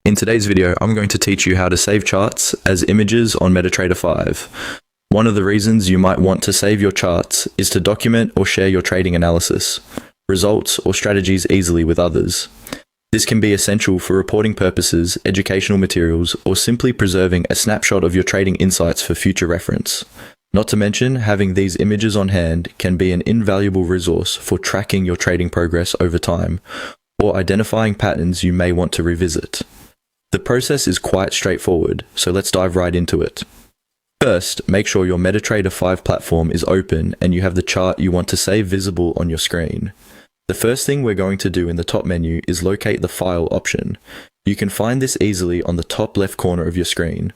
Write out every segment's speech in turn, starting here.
In today's video, I'm going to teach you how to save charts as images on MetaTrader 5. One of the reasons you might want to save your charts is to document or share your trading analysis, results, or strategies easily with others. This can be essential for reporting purposes, educational materials, or simply preserving a snapshot of your trading insights for future reference. Not to mention, having these images on hand can be an invaluable resource for tracking your trading progress over time, or identifying patterns you may want to revisit. The process is quite straightforward, so let's dive right into it. First, make sure your MetaTrader 5 platform is open and you have the chart you want to save visible on your screen. The first thing we're going to do in the top menu is locate the File option. You can find this easily on the top left corner of your screen.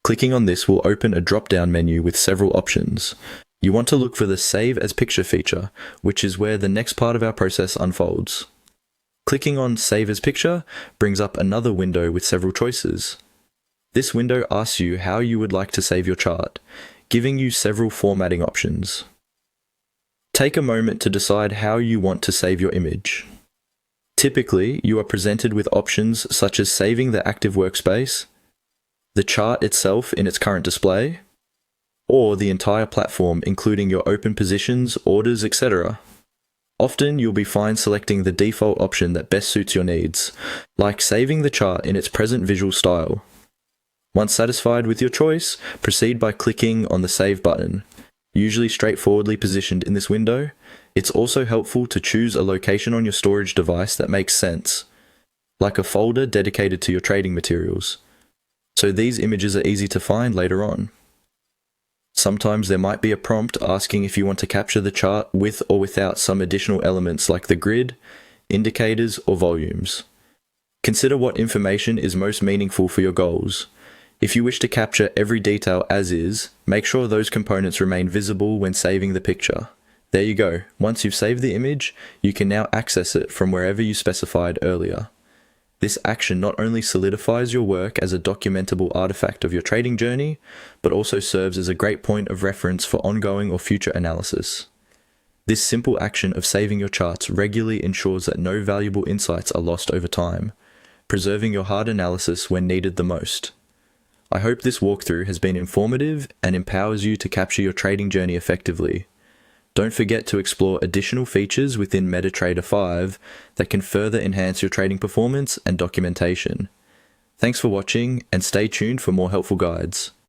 Clicking on this will open a drop-down menu with several options. You want to look for the Save as Picture feature, which is where the next part of our process unfolds. Clicking on Save as Picture brings up another window with several choices. This window asks you how you would like to save your chart, giving you several formatting options. Take a moment to decide how you want to save your image. Typically, you are presented with options such as saving the active workspace, the chart itself in its current display, or the entire platform including your open positions, orders, etc. Often you'll be fine selecting the default option that best suits your needs, like saving the chart in its present visual style. Once satisfied with your choice, proceed by clicking on the Save button. Usually straightforwardly positioned in this window, it's also helpful to choose a location on your storage device that makes sense, like a folder dedicated to your trading materials, so these images are easy to find later on. Sometimes there might be a prompt asking if you want to capture the chart with or without some additional elements like the grid, indicators, or volumes. Consider what information is most meaningful for your goals. If you wish to capture every detail as is, make sure those components remain visible when saving the picture. There you go. Once you've saved the image, you can now access it from wherever you specified earlier. This action not only solidifies your work as a documentable artifact of your trading journey, but also serves as a great point of reference for ongoing or future analysis. This simple action of saving your charts regularly ensures that no valuable insights are lost over time, preserving your hard analysis when needed the most. I hope this walkthrough has been informative and empowers you to capture your trading journey effectively. Don't forget to explore additional features within MetaTrader 5 that can further enhance your trading performance and documentation. Thanks for watching, and stay tuned for more helpful guides.